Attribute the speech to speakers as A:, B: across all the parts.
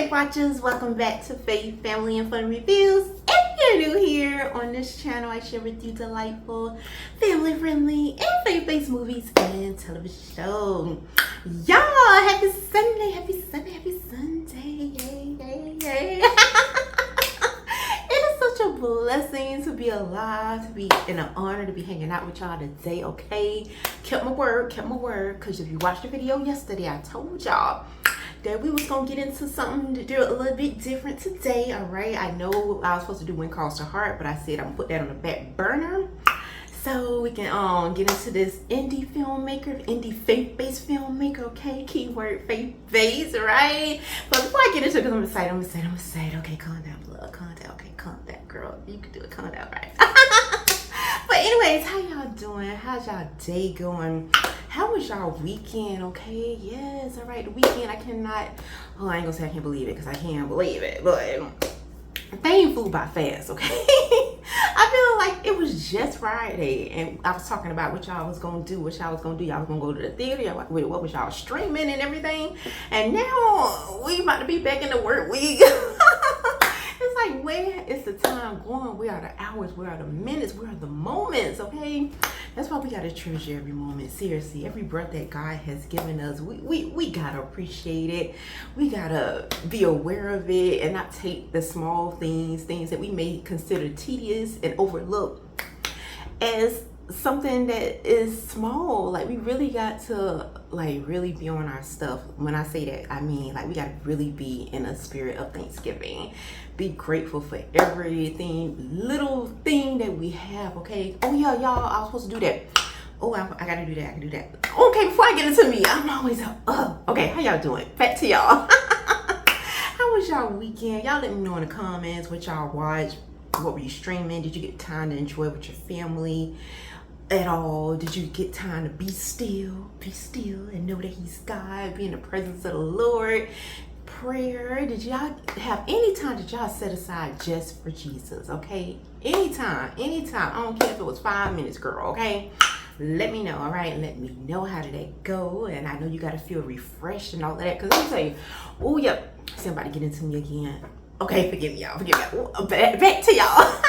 A: Faith Watchers, welcome back to Faith, Family, and Fun Reviews. If you're new here on this channel, I share with you delightful, family-friendly, and faith-based movies and television shows. Y'all, happy Sunday, happy Sunday, happy Sunday, yay, yay, yay. It is such a blessing to be alive, to be in an honor to be hanging out with y'all today, okay? Kept my word, because if you watched the video yesterday, I told y'all that we was gonna get into something to do a little bit different today. All right, I know I was supposed to do When Calls to Heart, but I said I'm gonna put that on the back burner so we can get into this indie filmmaker, indie faith-based filmmaker. Okay, keyword faith-based, right? But before I get into it, because I'm excited. Okay, calm down, love, calm down. Okay, calm down, girl, you can do it. Calm down, right? But anyways, how y'all doing? How's y'all day going? How was y'all weekend? Okay, yes, all right, the weekend. I ain't gonna say I can't believe it, because I can't believe it, but things flew by fast, okay? I feel like it was just Friday, and I was talking about what y'all was gonna do, Y'all was gonna go to the theater, what was y'all streaming and everything, and now we about to be back in the work week. It's like, where is the time going? Where are the hours? Where are the minutes? Where are the moments? Okay, that's why we gotta treasure every moment. Seriously, every breath that God has given us, we gotta appreciate it. We gotta be aware of it and not take the small things that we may consider tedious and overlook as something that is small. Like, we really got to really be on our stuff. When I say that, I mean we got to really be in a spirit of Thanksgiving. Be grateful for everything, little thing that we have. Okay, oh yeah, y'all, I was supposed to do that. Oh, I gotta do that. Okay, before I get into me, I'm always okay, how y'all doing? Back to y'all. How was y'all weekend? Y'all let me know in the comments what y'all watched. What were you streaming? Did you get time to enjoy with your family at all? Did you get time to be still and know that He's God, be in the presence of the Lord? Prayer. Did y'all have any time that y'all set aside just for Jesus? Okay, anytime. I don't care if it was 5 minutes, girl. Okay, let me know. All right, let me know how did that go. And I know you got to feel refreshed and all that, because I'm telling you, oh yep, somebody get into me again. Okay, forgive me, y'all. Back to y'all.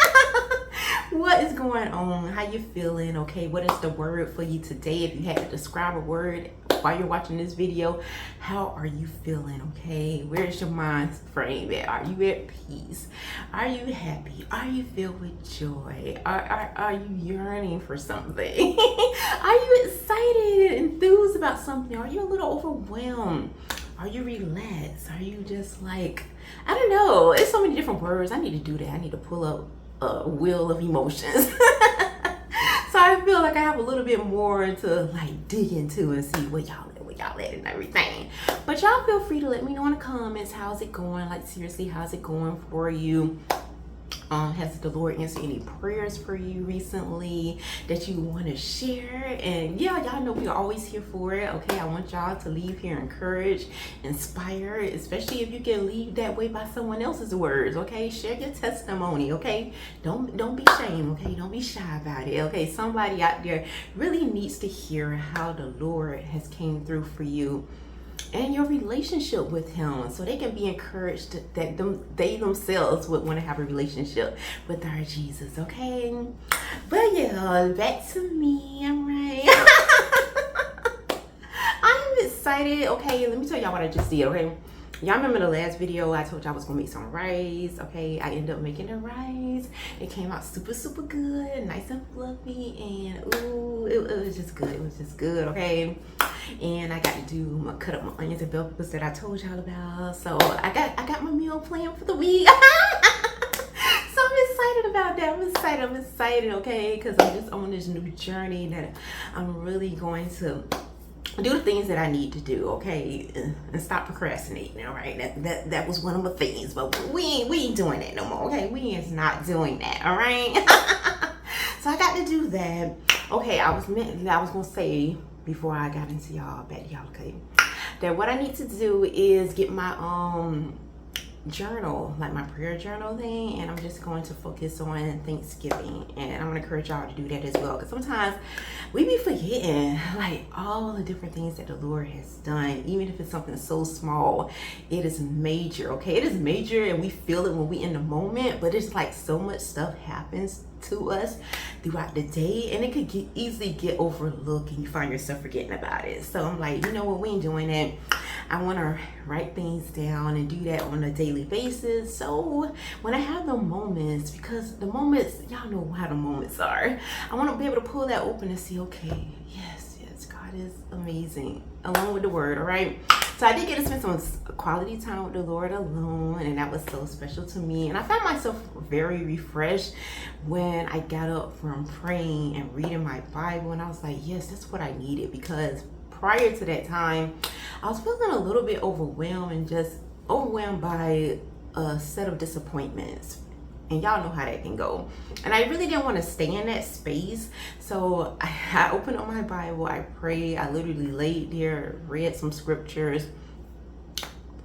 A: What is going on? How you feeling? Okay, what is the word for you today? If you had to describe a word while you're watching this video, how are you feeling? Okay, where's your mind frame at? Are you at peace? Are you happy? Are you filled with joy? Are you yearning for something? Are you excited and enthused about something? Are you a little overwhelmed? Are you relaxed? Are you just like, I don't know. It's so many different words. I need to do that. I need to pull up a wheel of emotions. So I feel like I have a little bit more to dig into and see what y'all at and everything. But y'all feel free to let me know in the comments, how's it going? Like, seriously, how's it going for you? Has the Lord answered any prayers for you recently that you want to share? And yeah, y'all know we are always here for it. Okay, I want y'all to leave here encouraged, inspired, especially if you can leave that way by someone else's words. Okay, share your testimony. Okay, don't be ashamed. Okay, don't be shy about it. Okay, somebody out there really needs to hear how the Lord has came through for you and your relationship with Him, so they can be encouraged that they themselves would want to have a relationship with our Jesus. Okay, but yeah, back to me. All right. I am excited. Okay, let me tell y'all what I just did. Okay, y'all remember the last video I told y'all I was gonna make some rice? Okay, I ended up making the rice. It came out super good, nice and fluffy, and ooh, it was just good. Okay, and I got to cut up my onions and bell peppers that I told y'all about. So I got my meal planned for the week. So I'm excited about that. I'm excited. Okay, because I'm just on this new journey that I'm really going to do the things that I need to do, okay, and stop procrastinating. All right, that was one of my things, but we ain't doing that no more. Okay, we is not doing that. All right. So I got to do that. Okay, I was gonna say before I got into back to y'all, okay, that what I need to do is get my journal, like my prayer journal thing, and I'm just going to focus on Thanksgiving, and I'm gonna encourage y'all to do that as well, because sometimes we be forgetting like all the different things that the Lord has done. Even if it's something so small, it is major. Okay, it is major, and we feel it when we in the moment, but it's like so much stuff happens to us throughout the day, and it could easily get overlooked, and you find yourself forgetting about it. So I'm like, you know what, we ain't doing it. I want to write things down and do that on a daily basis. So when I have the moments, because the moments, y'all know how the moments are, I want to be able to pull that open and see, okay, yes, God is amazing, along with the word. All right. So I did get to spend some quality time with the Lord alone, and that was so special to me. And I found myself very refreshed when I got up from praying and reading my Bible, and I was like, yes, that's what I needed, because prior to that time, I was feeling a little bit overwhelmed, and just overwhelmed by a set of disappointments. And y'all know how that can go. And I really didn't want to stay in that space. So I opened up my Bible, I prayed, I literally laid there, read some scriptures,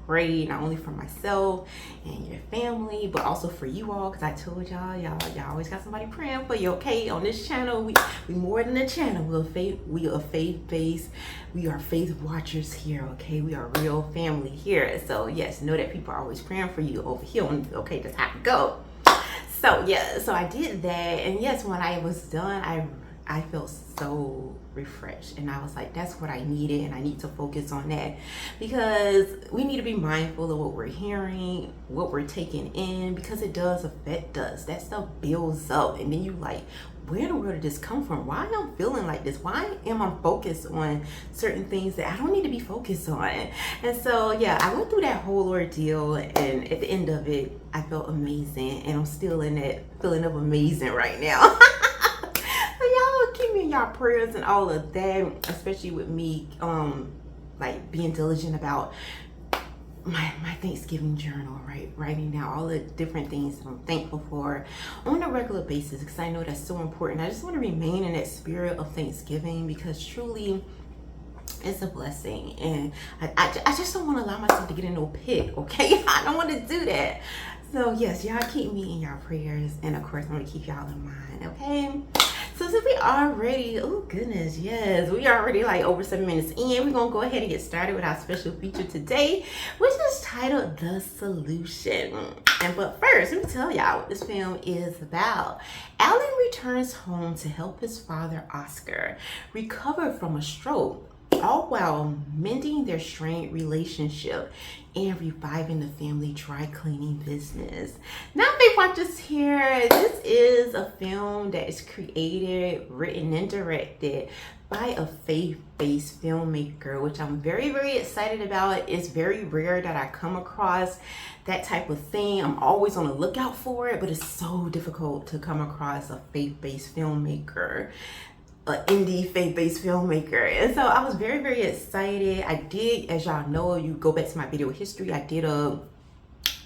A: prayed not only for myself and your family, but also for you all, because I told y'all always got somebody praying for you. Okay, on this channel, we more than a channel. We are faith-based. We are faith watchers here. Okay, we are real family here. So yes, know that people are always praying for you over here. Okay, that's how it go. So yeah, so I did that, and yes, when I was done, I felt so refreshed, and I was like, that's what I needed, and I need to focus on that, because we need to be mindful of what we're hearing, what we're taking in, because it does affect us. That stuff builds up, and then you like, where in the world did this come from? Why am I feeling like this? Why am I focused on certain things that I don't need to be focused on? And so yeah, I went through that whole ordeal, and at the end of it, I felt amazing, and I'm still in that feeling of amazing right now. Y'all keep me in y'all prayers and all of that, especially with me like being diligent about my Thanksgiving journal, right? Writing down all the different things that I'm thankful for on a regular basis, because I know that's so important. I just want to remain in that spirit of Thanksgiving, because truly it's a blessing, and I just don't want to allow myself to get in no pit. Okay, I don't want to do that. So yes, y'all keep me in y'all prayers, and of course I'm gonna keep y'all in mind. Okay. So since we already, oh goodness, yes, we already like over 7 minutes in, we're gonna go ahead and get started with our special feature today, which is titled The Solution. But first, let me tell y'all what this film is about. Alan returns home to help his father, Oscar, recover from a stroke, all while mending their strained relationship and reviving the family dry cleaning business. Now, faith watchers here, this is a film that is created, written, and directed by a faith-based filmmaker, which I'm very, very excited about. It's very rare that I come across that type of thing. I'm always on the lookout for it, but it's so difficult to come across a faith-based filmmaker, an indie faith-based filmmaker. And so I was very, very excited. I did, as y'all know, you go back to my video history, I did a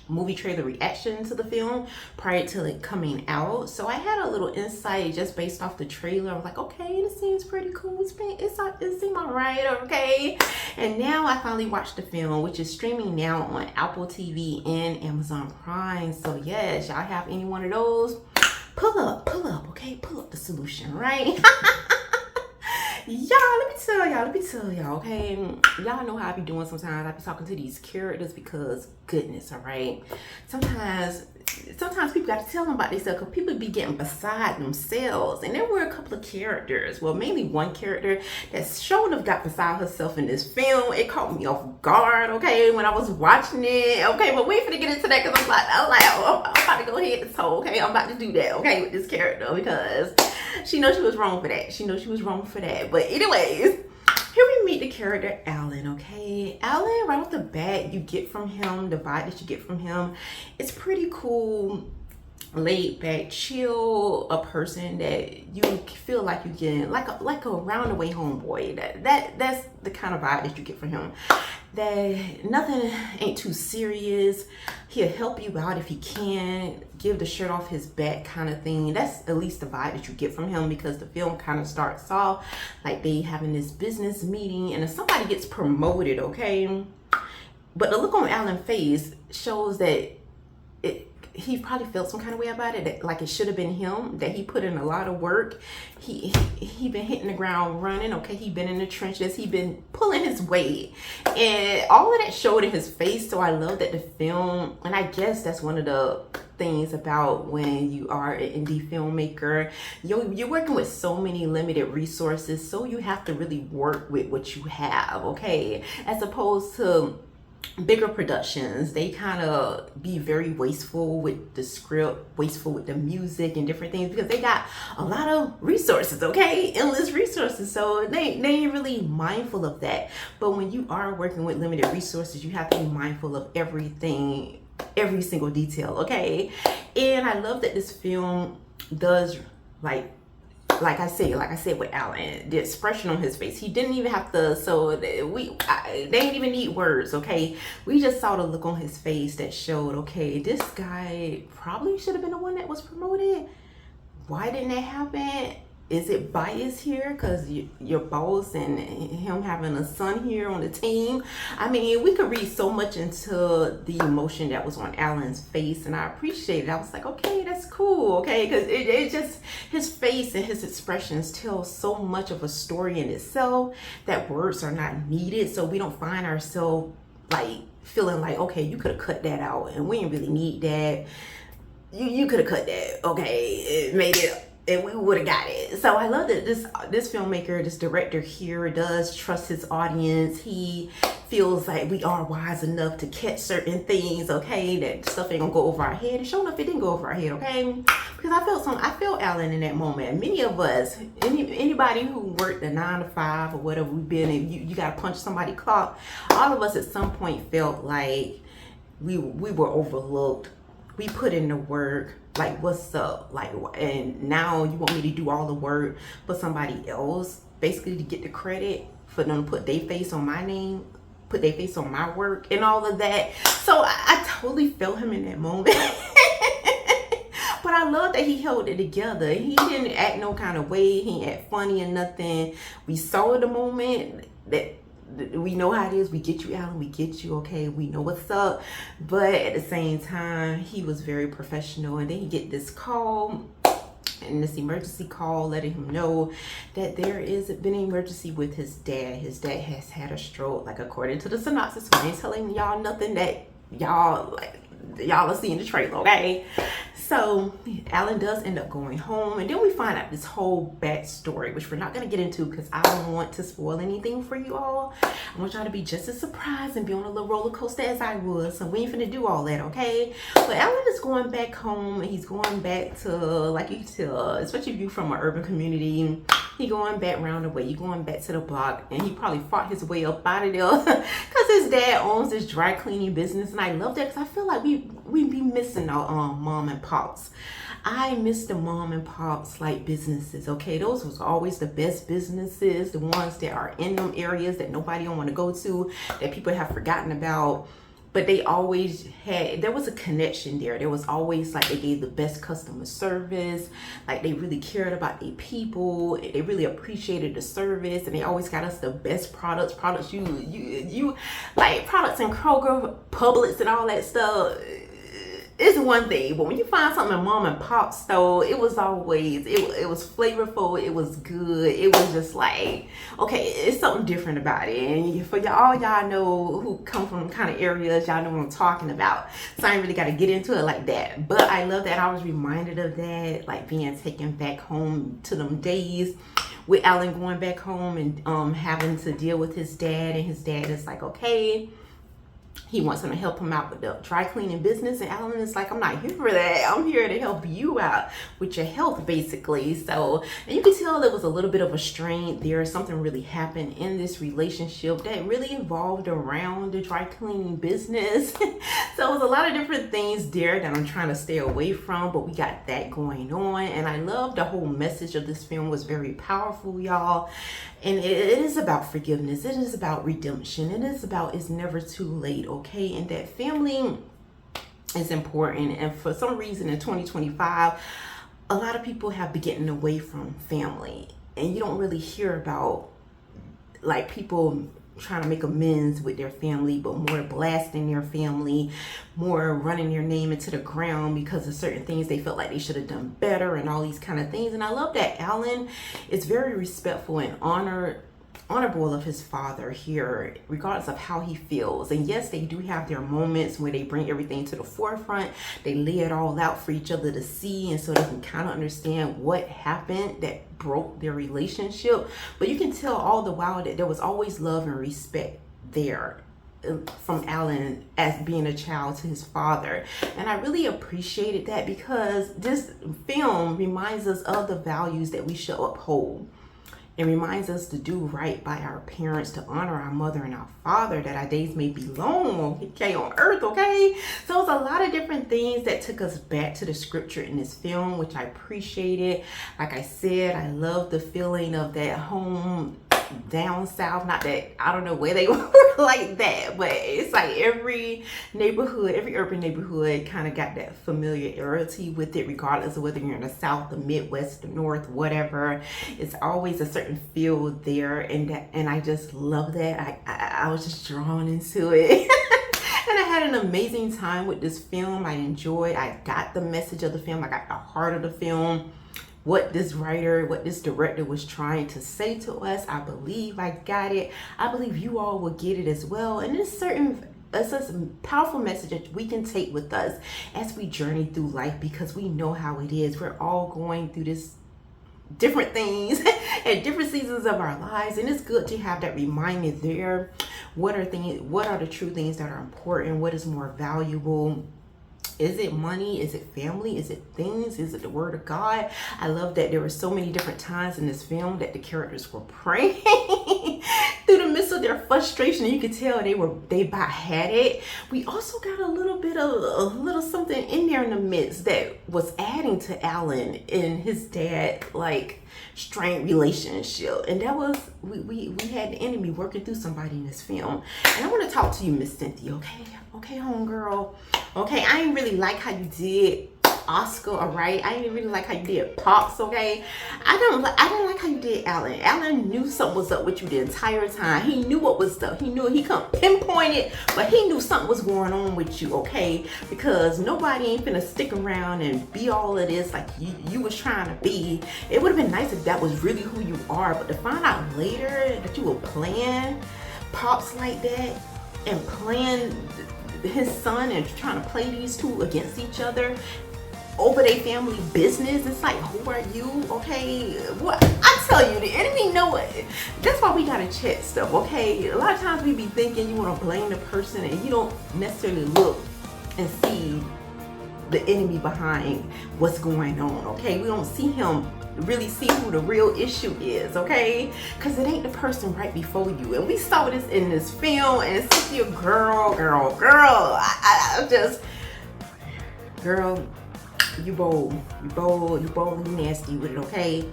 A: movie trailer reaction to the film prior to it coming out. So I had a little insight just based off the trailer. I was like, okay, this seems pretty cool. It seemed all right, okay. And now I finally watched the film, which is streaming now on Apple TV and Amazon Prime. So yes, y'all have any one of those, pull up, okay? Pull up The Solution, right? Y'all, let me tell y'all, okay? Y'all know how I be doing sometimes. I be talking to these characters because goodness, all right? Sometimes people got to tell them about themselves, because people be getting beside themselves. And there were a couple of characters, well, mainly one character that showed up got beside herself in this film. It caught me off guard, okay, when I was watching it, okay? But wait for to get into that, because I'm about to go ahead and toe, okay? I'm about to do that, okay, with this character, because she knows she was wrong for that. But anyways, here we meet the character Alan, okay? Alan, right off the bat, you get from him, the vibe that you get from him, it's pretty cool, laid back, chill, a person that you feel like you get like a roundaway homeboy. That's the kind of vibe that you get from him. That nothing ain't too serious. He'll help you out if he can, give the shirt off his back kind of thing. That's at least the vibe that you get from him, because the film kind of starts off like they having this business meeting, and if somebody gets promoted, okay, But the look on Alan's face shows that he probably felt some kind of way about it, that like it should have been him, that he put in a lot of work. He been hitting the ground running, okay? He been in the trenches, he been pulling his weight, and all of that showed in his face. So I love that the film, and I guess that's one of the things about when you are an indie filmmaker, you're working with so many limited resources, so you have to really work with what you have, okay? As opposed to bigger productions, they kind of be very wasteful with the script, wasteful with the music and different things, because they got a lot of resources, okay? Endless resources. So they ain't really mindful of that. But when you are working with limited resources, you have to be mindful of everything, every single detail, okay? And I love that this film does, like I said with Alan, the expression on his face, he didn't even have to, so they didn't even need words, okay? We just saw the look on his face that showed, okay, this guy probably should have been the one that was promoted. Why didn't that happen? Is it bias here because your boss and him having a son here on the team? I mean, we could read so much into the emotion that was on Alan's face, and I appreciate it. I was like, okay, that's cool, okay? Because it just, his face and his expressions tell so much of a story in itself that words are not needed, so we don't find ourselves like feeling like, okay, you could have cut that out, and we didn't really need that. You could have cut that, okay? It made it, and we would have got it. So I love that this filmmaker, this director here does trust his audience. He feels like we are wise enough to catch certain things, okay? That stuff ain't gonna go over our head. And sure enough, it didn't go over our head, okay? Because I felt Alan in that moment. Many of us, anybody who worked a 9 to 5 or whatever we've been in, you gotta punch somebody's clock. All of us at some point felt like we were overlooked. We put in the work, like, what's up? Like, and now you want me to do all the work for somebody else, basically to get the credit for them to put their face on my name, put their face on my work and all of that. So I totally felt him in that moment. But I love that he held it together. He didn't act no kind of way. He ain't act funny or nothing. We saw the moment that we know how it is. We get you, Alan. We get you, okay? We know what's up. But at the same time, he was very professional. And then he get this call, and this emergency call letting him know that there is been an emergency with his dad. His dad has had a stroke, like according to the synopsis. I ain't telling y'all nothing that y'all will see in the trailer, okay? So Alan does end up going home, and then we find out this whole backstory, which we're not going to get into because I don't want to spoil anything for you all. I want y'all to be just as surprised and be on a little roller coaster as I was. So we ain't finna do all that, okay? But Alan is going back home, and he's going back to, like you tell, especially if you from an urban community, he going back round the way. You going back to the block, and he probably fought his way up out of there because his dad owns this dry cleaning business, and I love that because I feel like we be missing our mom and pops. I miss the mom and pops like businesses, okay? Those was always the best businesses, the ones that are in them areas that nobody don't want to go to, that people have forgotten about. But they always had, there was a connection there. There was always like they gave the best customer service. Like they really cared about their people. They really appreciated the service, and they always got us the best products you like products in Kroger, Publix, and all that stuff. It's one thing, but when you find something in mom and pop store, it was always, it was flavorful, it was good, it was just like, okay, it's something different about it. And for y'all know who come from kind of areas, y'all know what I'm talking about. So I ain't really got to get into it like that. But I love that I was reminded of that, like being taken back home to them days with Alan going back home and having to deal with his dad, and his dad is like, okay, he wants him to help him out with the dry cleaning business, and Alan is like, I'm not here for that. I'm here to help you out with your health, basically. So, and you can tell there was a little bit of a strain there. Something really happened in this relationship that really involved around the dry cleaning business. So it was a lot of different things there that I'm trying to stay away from, but we got that going on. And I love the whole message of this film was very powerful, y'all. And it is about forgiveness. It is about redemption. It is about it's never too late, okay? And that family is important. And for some reason in 2025, a lot of people have been getting away from family. And you don't really hear about like people trying to make amends with their family, but more blasting their family, more running their name into the ground because of certain things they felt like they should have done better and all these kind of things. And I love that Alan is very respectful and honorable of his father here, regardless of how he feels. And yes, they do have their moments where they bring everything to the forefront. They lay it all out for each other to see, and so they can kind of understand what happened that broke their relationship. But you can tell all the while that there was always love and respect there from Alan as being a child to his father. And I really appreciated that, because this film reminds us of the values that we should uphold. It reminds us to do right by our parents, to honor our mother and our father, that our days may be long, okay, on earth, okay? So it's a lot of different things that took us back to the scripture in this film, which I appreciated. Like I said, I love the feeling of that home down south. Not that I don't know where they were like that, but it's like every neighborhood, every urban neighborhood kind of got that familiarity with it, regardless of whether you're in the south, the midwest, the north, whatever. It's always a certain feel there, and I just love that. I was just drawn into it. And I had an amazing time with this film. I got the message of the film. I got the heart of the film, what this writer, what this director was trying to say to us. I believe I got it. I believe you all will get it as well. And it's a powerful message that we can take with us as we journey through life, because we know how it is. We're all going through this different things at different seasons of our lives, and it's good to have that reminder there. What are the true things that are important? What is more valuable? Is it money? Is it family? Is it things? Is it the word of God? I love that there were so many different times in this film that the characters were praying through the midst of their frustration. You could tell they about had it. We also got a little something in there in the midst that was adding to Alan and his dad, like, strained relationship. And that was, we had the enemy working through somebody in this film. And I want to talk to you, Miss Cynthia, okay, homegirl. Okay, I didn't really like how you did Oscar, all right? I didn't really like how you did Pops, okay? I didn't like how you did Alan. Alan knew something was up with you the entire time. He knew what was up. He knew, he couldn't pinpoint it, but he knew something was going on with you, okay? Because nobody ain't finna stick around and be all of this like you was trying to be. It would have been nice if that was really who you are, but to find out later that you were playing Pops like that and playing his son and trying to play these two against each other over their family business, it's like, who are you? Okay, what I tell you, the enemy know it. That's why we gotta check stuff, okay? A lot of times we be thinking you want to blame the person, and you don't necessarily look and see the enemy behind what's going on, okay? We don't really see who the real issue is, okay? Because it ain't the person right before you. And we saw this in this film, and it's your girl. Girl, you bold, you nasty with it, okay?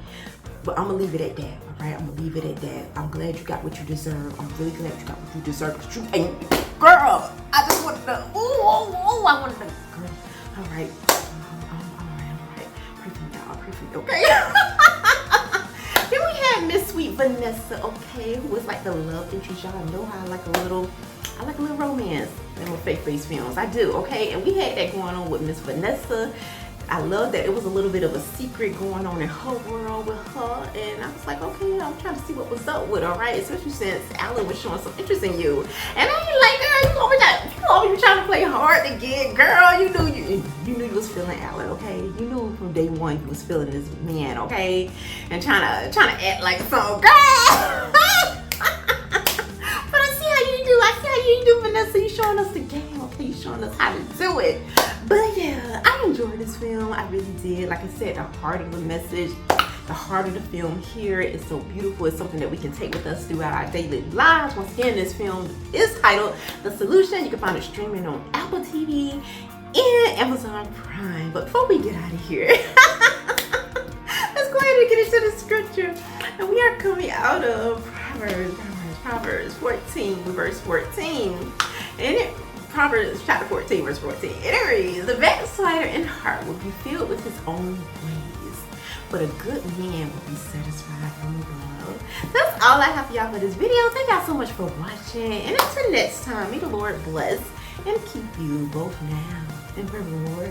A: But I'm gonna leave it at that, all right? I'm gonna leave it at that. I'm glad you got what you deserve. I'm really glad you got what you deserve. Cause you ain't, girl, I just wanted to, I wanted to, girl, all right. Pray for me, okay? Then we had Miss Sweet Vanessa, okay, who was like the love interest. Y'all know how I like a little romance in my faith-based films. I do, okay? And we had that going on with Miss Vanessa. I love that it was a little bit of a secret going on in her world with her, and I was like, okay, I'm trying to see what was up with her, right? Especially since Alan was showing some interest in you, and I ain't like, girl, you always trying to play hard to get, girl. You knew you was feeling Alan, okay? You knew from day one you was feeling this man, okay? And trying to act like some girl. But I see how you do, Vanessa. You showing us the game, okay? You showing us how to do it. But yeah, I enjoyed this film. I really did. Like I said, the heart of the message, the heart of the film here is so beautiful. It's something that we can take with us throughout our daily lives. Once again, this film is titled The Solution. You can find it streaming on Apple TV and Amazon Prime. But before we get out of here, let's go ahead and get into the scripture. And we are coming out of Proverbs 14, verse 14. And Proverbs chapter 14, verse 14. It reads, the backslider in heart will be filled with his own ways, but a good man will be satisfied from above. That's all I have for y'all for this video. Thank y'all so much for watching. And until next time, may the Lord bless and keep you both now and forevermore.